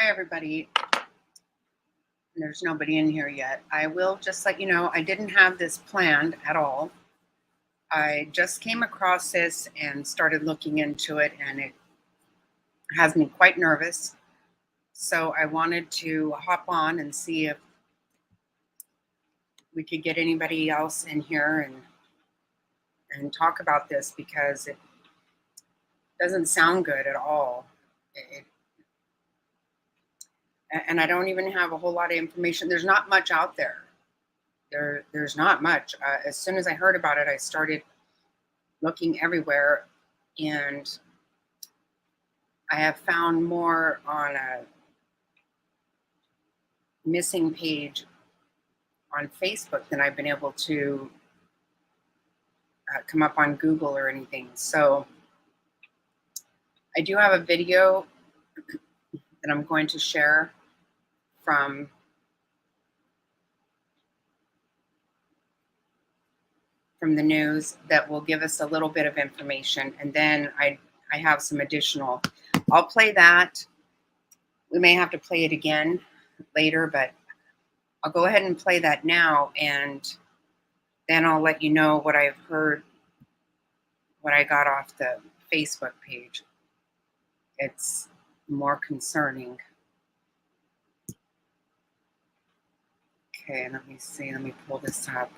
Hi, everybody. There's nobody in here yet. I will just let you know, I didn't have this planned at all. I just came across this and started looking into it, and it has me quite nervous. So I wanted to hop on and see if we could get anybody else in here and talk about this, because it doesn't sound good at all. And I don't even have a whole lot of information. There's not much out there. There's not much. As soon as I heard about it, I started looking everywhere, and I have found more on a missing page on Facebook than I've been able to come up on Google or anything. So I do have a video that I'm going to share from the news that will give us a little bit of information, and then I have some additional. I'll play that. We may have to play it again later, but I'll go ahead and play that now, and then I'll let you know what I've heard, what I got off the Facebook page. It's more concerning. Okay, let me see. Let me pull this up.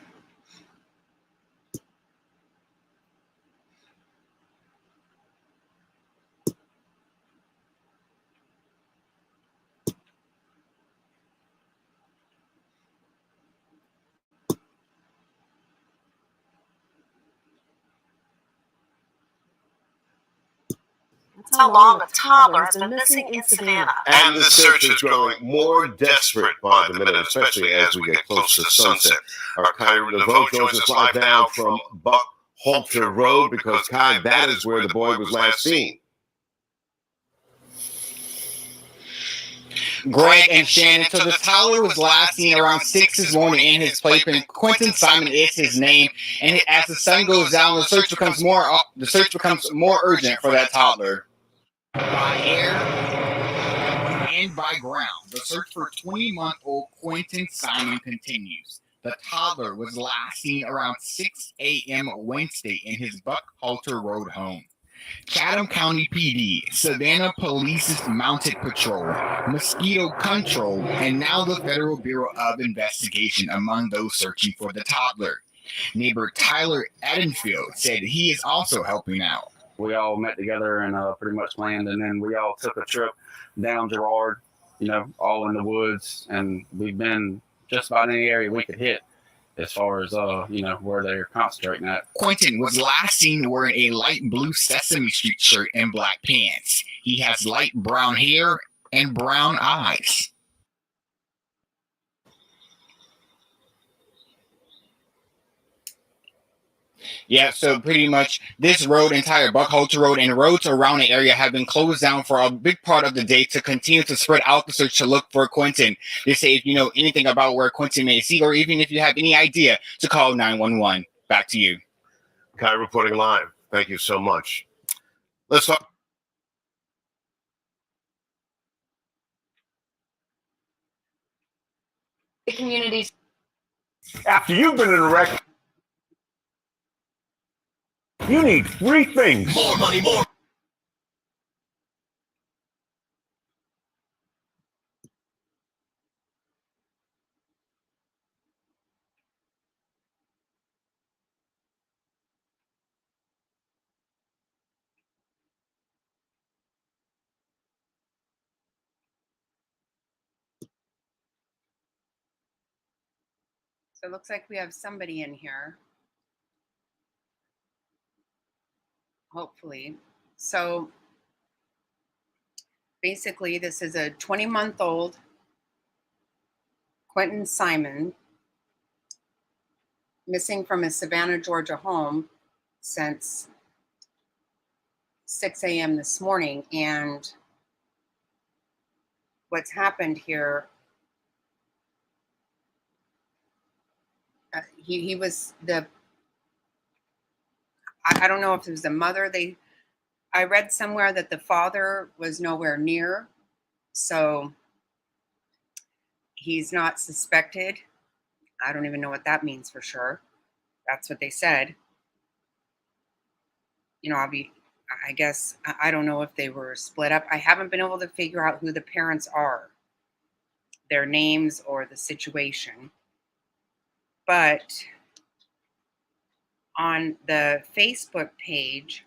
That's how long a toddler has been missing in Savannah. And the search is growing more desperate by the minute, especially as we get close to sunset. Our Kyrie Laveau joins us live now from Buckhalter Road, because, Kai, that is where the boy was last seen. Greg and Shannon. So the toddler was last seen around 6 this morning in his playpen. Quinton Simon is his name, and as the sun goes down, the search becomes more urgent for that toddler. By air and by ground, the search for 20-month-old Quinton Simon continues. The toddler was last seen around 6 a.m. Wednesday in his Buckhalter Road home. Chatham County PD, Savannah Police's Mounted Patrol, Mosquito Control, and now the Federal Bureau of Investigation among those searching for the toddler. Neighbor Tyler Edenfield said he is also helping out. We all met together and pretty much planned, and then we all took a trip down Girard, all in the woods, and we've been just about any area we could hit as far as, where they're concentrating at. Quinton was last seen wearing a light blue Sesame Street shirt and black pants. He has light brown hair and brown eyes. Yeah, so pretty much this road, entire Buckhalter Road, and roads around the area have been closed down for a big part of the day to continue to spread out the search to look for Quinton. They say if you know anything about where Quinton may see, or even if you have any idea, to call 911. Back to you. Kai reporting live. Thank you so much. Let's talk. The communities. After you've been in a wreck, you need 3 things. More money, more. So it looks like we have somebody in here. Hopefully. So basically, this is a 20-month-old Quinton Simon, missing from his Savannah, Georgia home since 6 a.m. this morning. And what's happened here, he was I don't know if it was the mother. I read somewhere that the father was nowhere near So he's not suspected. I don't even know what that means for sure. That's what they said. I guess, I don't know if they were split up. I haven't been able to figure out who the parents are, their names, or the situation. But on the Facebook page,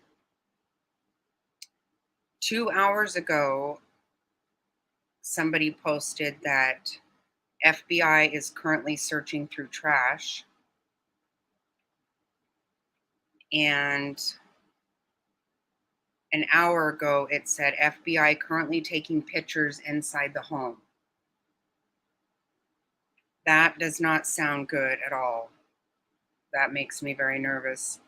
2 hours ago, somebody posted that FBI is currently searching through trash. And an hour ago, it said FBI currently taking pictures inside the home. That does not sound good at all. That makes me very nervous.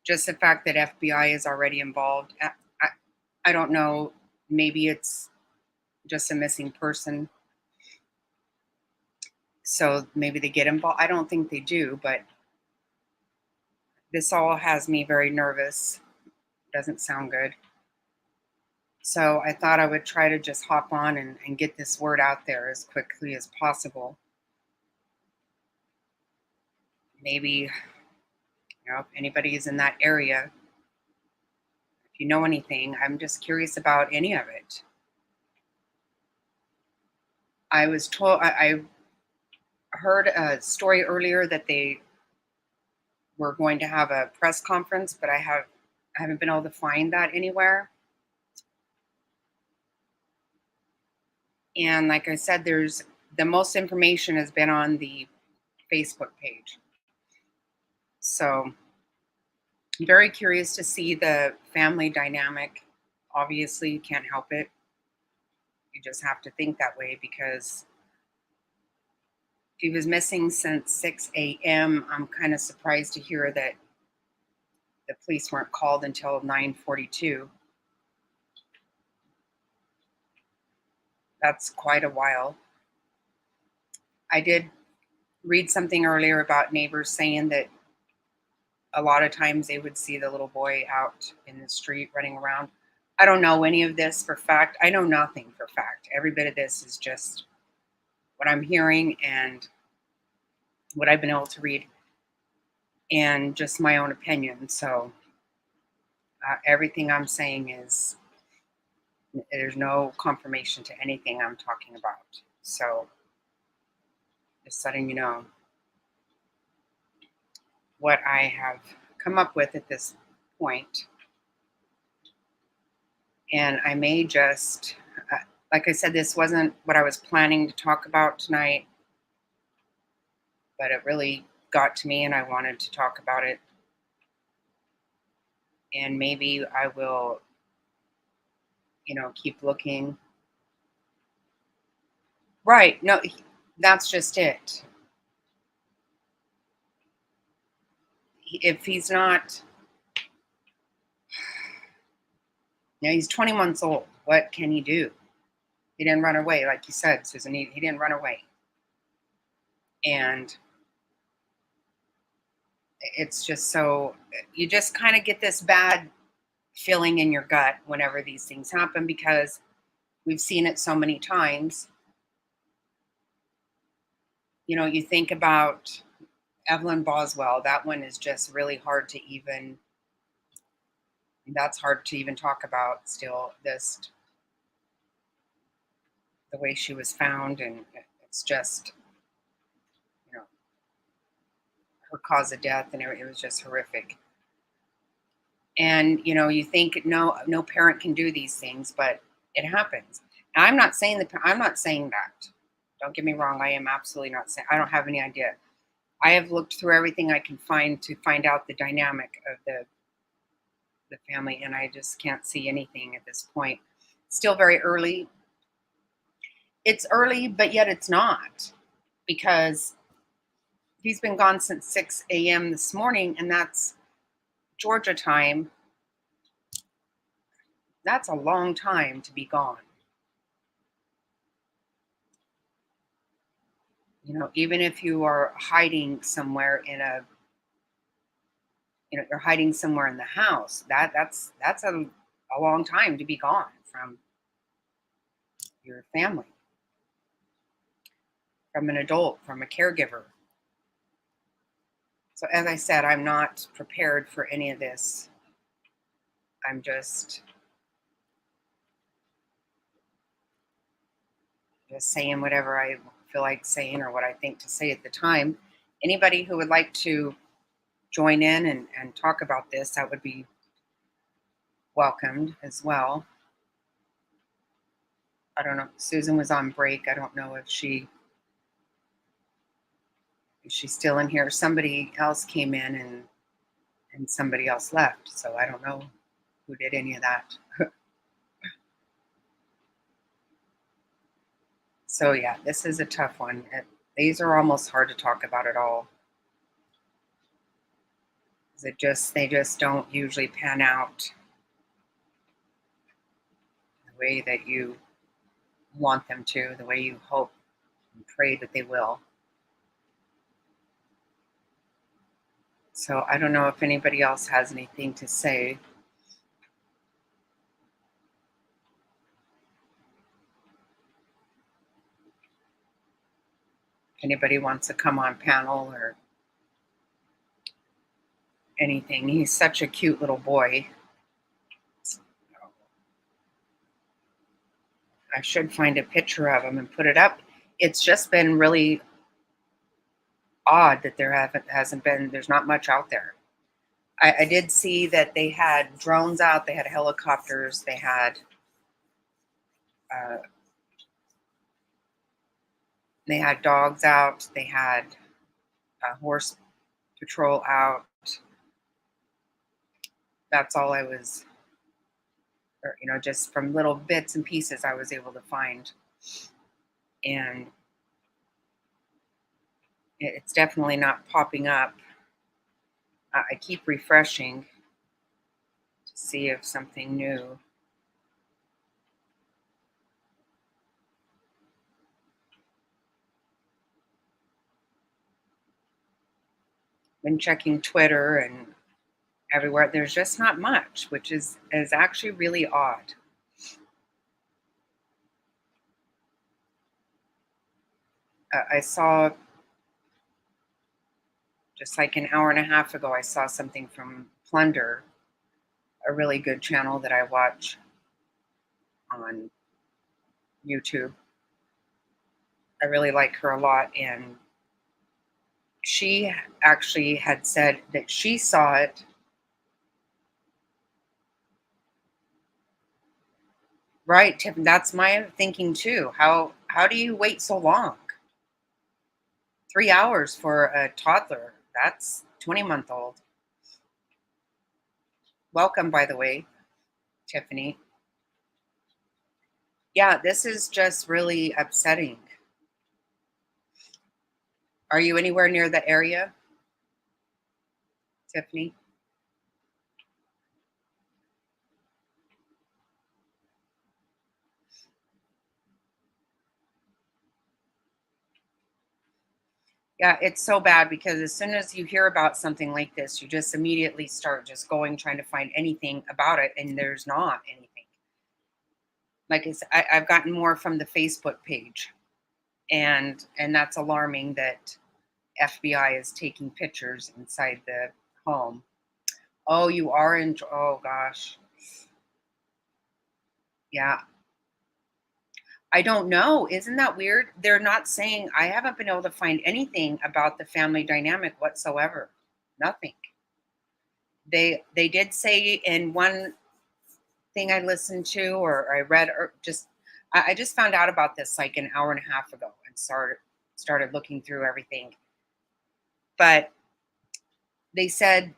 Just the fact that FBI is already involved. I don't know. Maybe it's just a missing person. So maybe they get involved. I don't think they do, but this all has me very nervous. Doesn't sound good. So I thought I would try to just hop on and get this word out there as quickly as possible. Maybe, if anybody is in that area, if you know anything, I'm just curious about any of it. I was told, I heard a story earlier that they were going to have a press conference, but I haven't been able to find that anywhere. And like I said, the most information has been on the Facebook page. So I'm very curious to see the family dynamic. Obviously, you can't help it. You just have to think that way, because he was missing since 6 a.m. I'm kind of surprised to hear that the police weren't called until 9:42. That's quite a while. I did read something earlier about neighbors saying that a lot of times they would see the little boy out in the street running around. I don't know any of this for fact. I know nothing for fact. Every bit of this is just what I'm hearing and what I've been able to read, and just my own opinion. So everything I'm saying is, there's no confirmation to anything I'm talking about. So just letting you know what I have come up with at this point. And I may just, like I said, this wasn't what I was planning to talk about tonight, but it really got to me and I wanted to talk about it. And maybe I will, keep looking. Right. No, that's just it. If he's not, he's 20 months old. What can he do? He didn't run away, like you said, Susan. He didn't run away. And it's just so, you just kind of get this bad feeling in your gut whenever these things happen, because we've seen it so many times. You think about Evelyn Boswell. That one is just really hard to even, that's hard to even talk about still, just the way she was found. And it's just, her cause of death, and it was just horrific. And you think no parent can do these things, but it happens. And I'm not saying that. Don't get me wrong. I am absolutely not saying. I don't have any idea. I have looked through everything I can find to find out the dynamic of the family, and I just can't see anything at this point. Still very early. It's early, but yet it's not, because he's been gone since 6 a.m. this morning, and that's Georgia time. That's a long time to be gone. Even if you are hiding somewhere you're hiding somewhere in the house, that's a long time to be gone from your family, from an adult, from a caregiver. So as I said, I'm not prepared for any of this. I'm just saying whatever I feel like saying or what I think to say at the time. Anybody who would like to join in and talk about this, that would be welcomed as well. I don't know. Susan was on break. I don't know if she's still in here. Somebody else came in and somebody else left. So I don't know who did any of that. So yeah, this is a tough one. These are almost hard to talk about at all. They just don't usually pan out the way that you want them to, the way you hope and pray that they will. So I don't know if anybody else has anything to say. If anybody wants to come on panel or anything. He's such a cute little boy. I should find a picture of him and put it up. It's just been really odd that there's not much out there. I did see that they had drones out, they had helicopters, they had dogs out, they had a horse patrol out. That's all I was, just from little bits and pieces I was able to find. And it's definitely not popping up. I keep refreshing to see if something new. Been checking Twitter and everywhere. There's just not much, which is actually really odd. I saw, just like an hour and a half ago, I saw something from Plunder, a really good channel that I watch on YouTube. I really like her a lot, and she actually had said that she saw it right, Tiffany. That's my thinking too. How do you wait so long? 3 hours for a toddler. That's 20-month-old. Welcome, by the way, Tiffany. Yeah, this is just really upsetting. Are you anywhere near the area, Tiffany? Yeah, it's so bad because as soon as you hear about something like this, you just immediately start just trying to find anything about it, and there's not anything. Like I've gotten more from the Facebook page, and that's alarming that FBI is taking pictures inside the home. Oh, you are in? Oh gosh, yeah. I don't know. Isn't that weird? They're not saying. I haven't been able to find anything about the family dynamic whatsoever. Nothing. They did say in one thing I listened to or I read, or I just found out about this like an hour and a half ago and started looking through everything. But they said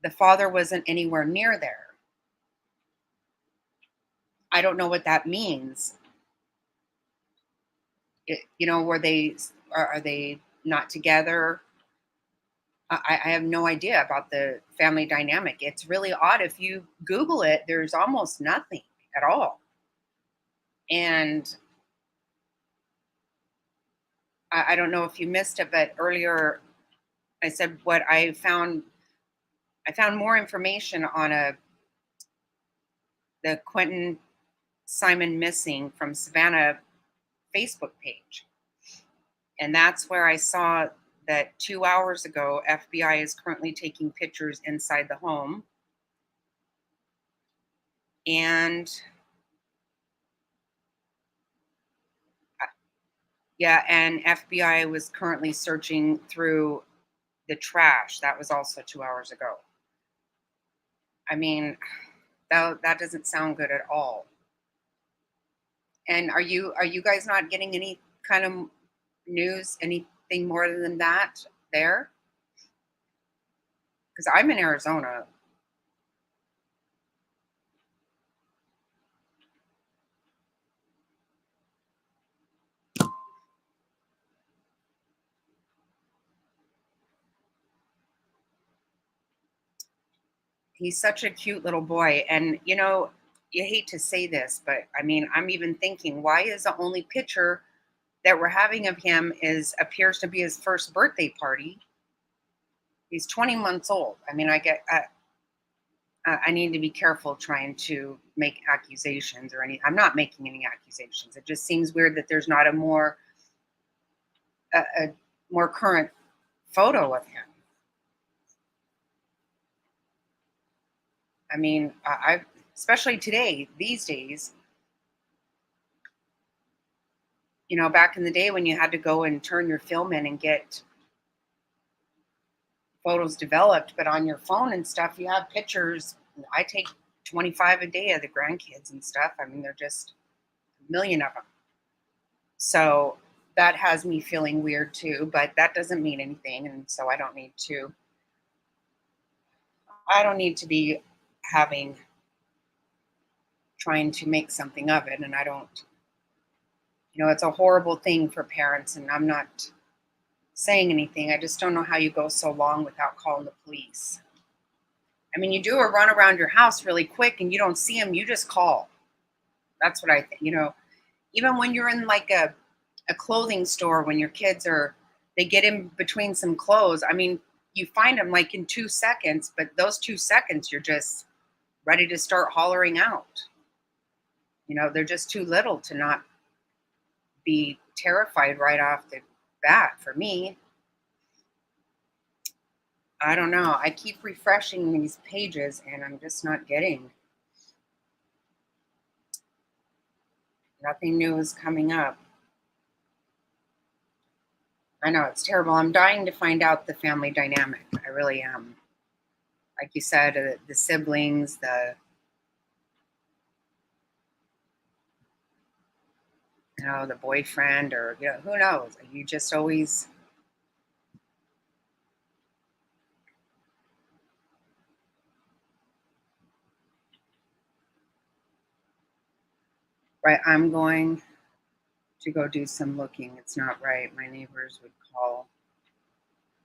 the father wasn't anywhere near there. I don't know what that means. Are they not together? I have no idea about the family dynamic. It's really odd. If you Google it, there's almost nothing at all. And I don't know if you missed it, but earlier I said what I found. I found more information on the Quinton Simon missing from Savannah Facebook page. And that's where I saw that 2 hours ago, FBI is currently taking pictures inside the home. And yeah, and FBI was currently searching through the trash. That was also 2 hours ago. I mean, that doesn't sound good at all. And are you guys not getting any kind of news, anything more than that there? Because I'm in Arizona. He's such a cute little boy. And, you know, you hate to say this, but I mean, I'm even thinking, why is the only picture that we're having of him appears to be his first birthday party? He's 20 months old. I mean, I need to be careful trying to make accusations or any. I'm not making any accusations. It just seems weird that there's not a more current photo of him. I mean, I especially today, these days, you know, back in the day when you had to go and turn your film in and get photos developed, but on your phone and stuff, you have pictures. I take 25 a day of the grandkids and stuff. I mean, they're just a million of them. So that has me feeling weird too, but that doesn't mean anything. And so I don't need to be trying to make something of it. And I don't, you know, it's a horrible thing for parents, and I'm not saying anything. I just don't know how you go so long without calling the police. I mean, you do a run around your house really quick and you don't see them, you just call. That's what I think. You know, even when you're in like a clothing store, when your kids they get in between some clothes. I mean, you find them like in 2 seconds, but those 2 seconds, you're just ready to start hollering out. You know, they're just too little to not be terrified right off the bat for me. I don't know. I keep refreshing these pages and I'm just not getting. Nothing new is coming up. I know it's terrible. I'm dying to find out the family dynamic. I really am. Like you said, the siblings, the boyfriend, or who knows? You just always. Right, I'm going to go do some looking. It's not right. My neighbors would call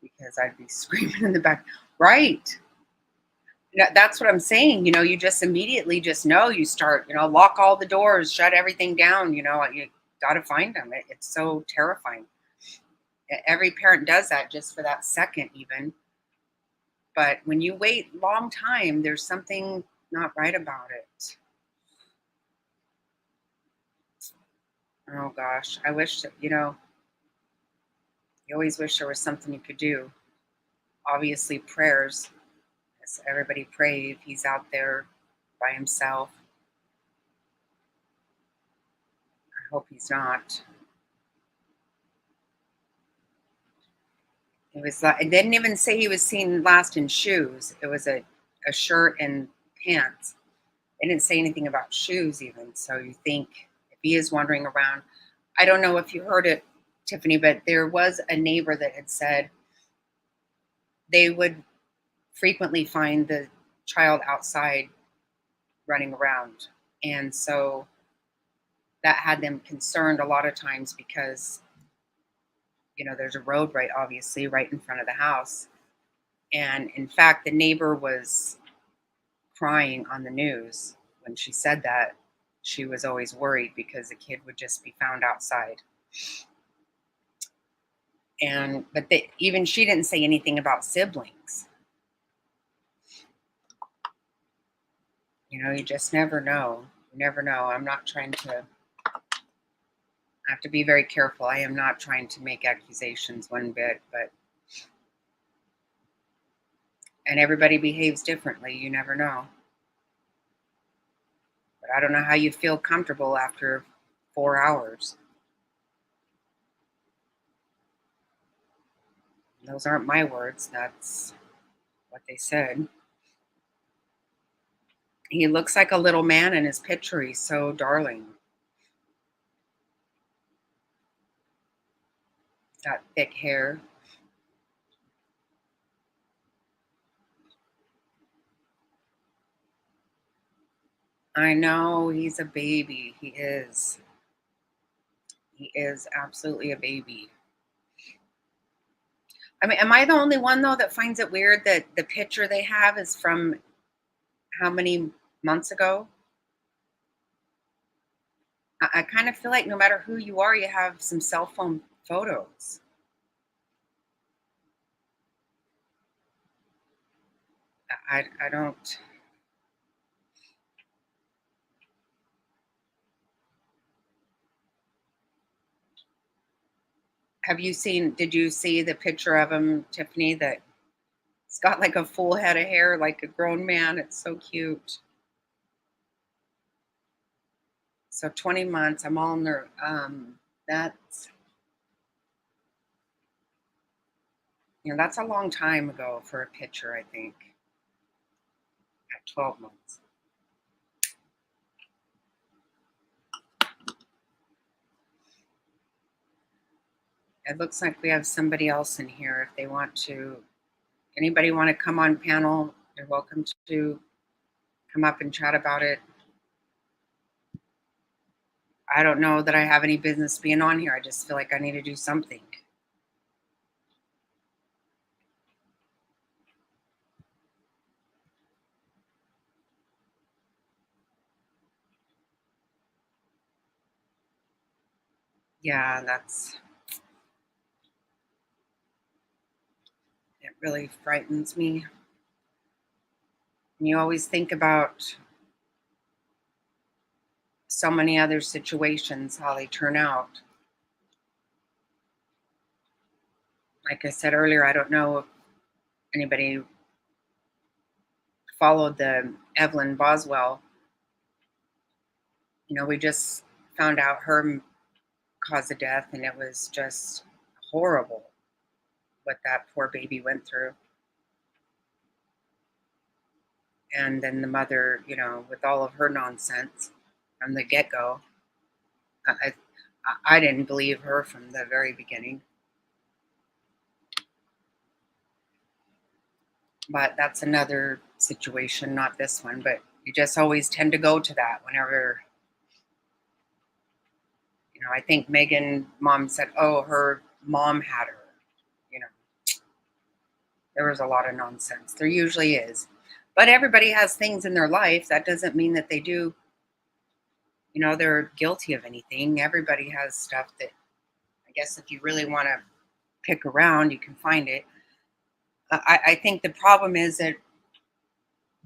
because I'd be screaming in the back. Right. That's what I'm saying. You just immediately know. You start, lock all the doors, shut everything down. You got to find them. It's so terrifying. Every parent does that just for that second even. But when you wait a long time, there's something not right about it. Oh gosh, I wish that, you always wish there was something you could do. Obviously prayers. Yes, everybody pray if he's out there by himself. I hope he's not. It didn't even say he was seen last in shoes. It was a shirt and pants. It didn't say anything about shoes even. So you think if he is wandering around, I don't know if you heard it, Tiffany, but there was a neighbor that had said they would frequently find the child outside running around. And so that had them concerned a lot of times because, there's a road obviously right in front of the house. And in fact, the neighbor was crying on the news when she said that. She was always worried because the kid would just be found outside. But even she didn't say anything about siblings. You just never know. You never know. I'm not trying to I have to be very careful. I am not trying to make accusations one bit, and everybody behaves differently. You never know. But I don't know how you feel comfortable after 4 hours. Those aren't my words. That's what they said. He looks like a little man in his picture. He's so darling. Got thick hair. I know he's a baby. He is. He is absolutely a baby. I mean, am I the only one, though, that finds it weird that the picture they have is from how many months ago? I kind of feel like no matter who you are, you have some cell phone photos. I don't. Did you see the picture of him, Tiffany, that it's got like a full head of hair, like a grown man? It's so cute. So 20 months, I'm all in there. That's, that's a long time ago for a picture, I think, at 12 months. It looks like we have somebody else in here. If they want to, anybody want to come on panel, you're welcome to come up and chat about it. I don't know that I have any business being on here. I just feel like I need to do something. Yeah, it really frightens me. And you always think about so many other situations, how they turn out. Like I said earlier, I don't know if anybody followed the Evelyn Boswell. We just found out her cause of death, and it was just horrible what that poor baby went through. And then the mother, with all of her nonsense from the get-go, I didn't believe her from the very beginning. But that's another situation, not this one. But you just always tend to go to that whenever, I think Megan mom said, oh, her mom had her. There was a lot of nonsense. There usually is. But everybody has things in their life. That doesn't mean that they do, they're guilty of anything. Everybody has stuff that, I guess, if you really want to pick around, you can find it. I think the problem is that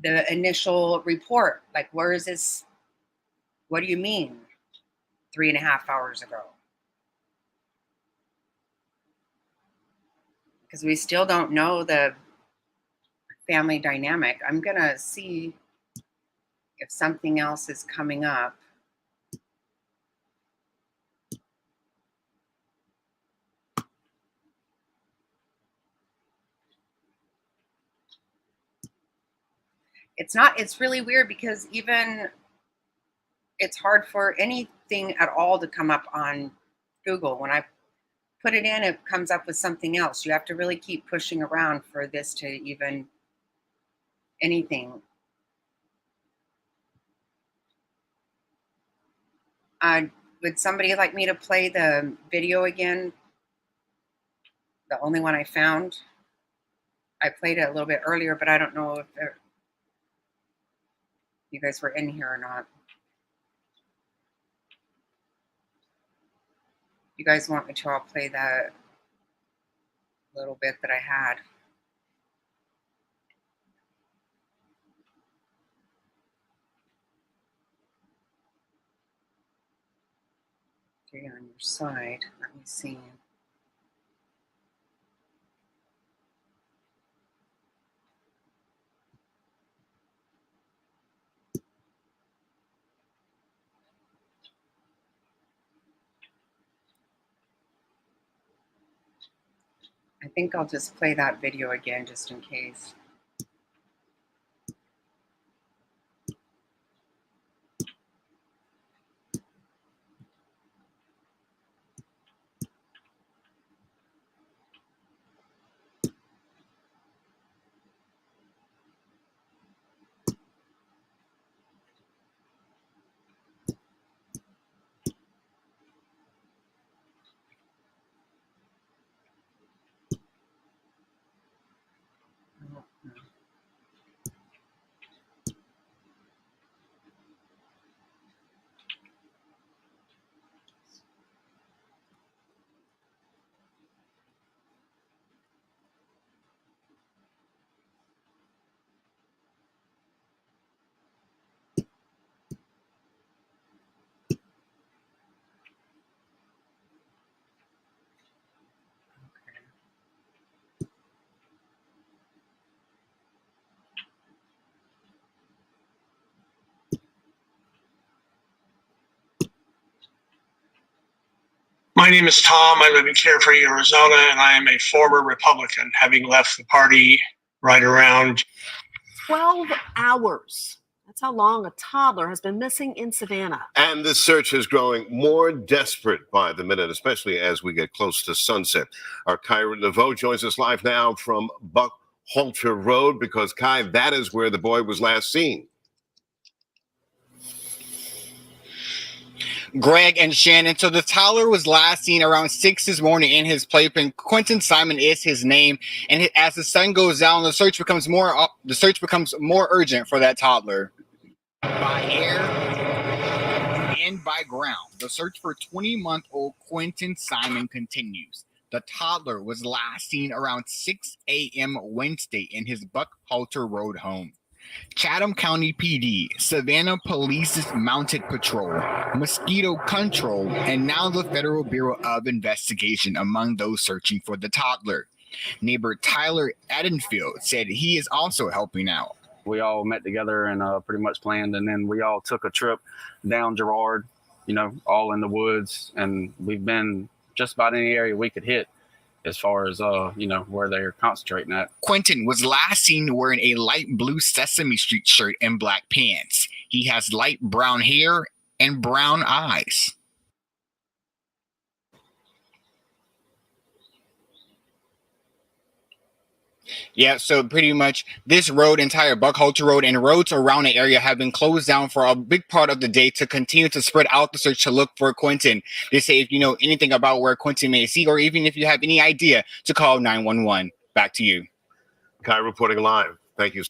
the initial report, like, where is this? What do you mean 3.5 hours ago? Because we still don't know the family dynamic. I'm going to see if something else is coming up. It's really weird because even it's hard for anything at all to come up on Google. When I put it in, it comes up with something else. You have to really keep pushing around for this to even anything. Would somebody like me to play the video again? The only one I found. I played it a little bit earlier, but I don't know if you guys were in here or not. You guys want me to? I'll play that little bit that I had. Okay, on your side. Let me see. I think I'll just play that video again just in case. My name is Tom. I live in Carefree, Arizona, and I am a former Republican, having left the party right around 12 hours. That's how long a toddler has been missing in Savannah. And the search is growing more desperate by the minute, especially as we get close to sunset. Our Kyra Laveau joins us live now from Buckhalter Road because, Kai, that is where the boy was last seen. Greg and Shannon. So the toddler was last seen around 6 this morning in his playpen. Quinton Simon is his name, and as the sun goes down, the search becomes more urgent for that toddler. By air and by ground, the search for 20-month-old Quinton Simon continues. The toddler was last seen around 6 a.m. Wednesday in his Buckhalter Road home. Chatham County PD, Savannah Police's Mounted Patrol, Mosquito Control, and now the Federal Bureau of Investigation among those searching for the toddler. Neighbor Tyler Edenfield said he is also helping out. We all met together and pretty much planned, and then we all took a trip down Girard, all in the woods, and we've been just about any area we could hit as far as, where they're concentrating at. Quinton was last seen wearing a light blue Sesame Street shirt and black pants. He has light brown hair and brown eyes. Yeah, so pretty much this road, entire Buckhalter Road, and roads around the area have been closed down for a big part of the day to continue to spread out the search to look for Quinton. They say if you know anything about where Quinton may see, or even if you have any idea, to call 911. Back to you. Kai reporting live. Thank you.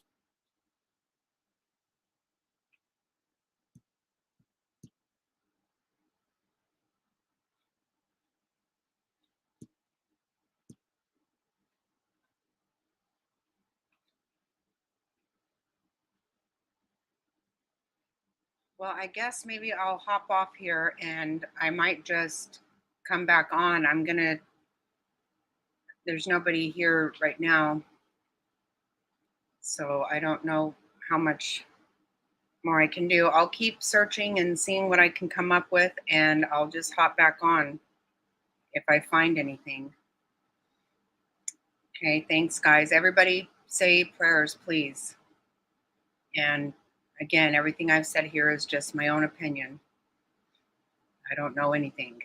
Well, I guess maybe I'll hop off here and I might just come back on. There's nobody here right now, so I don't know how much more I can do. I'll keep searching and seeing what I can come up with, and I'll just hop back on if I find anything. Okay, thanks, guys. Everybody say prayers, please. And again, everything I've said here is just my own opinion. I don't know anything.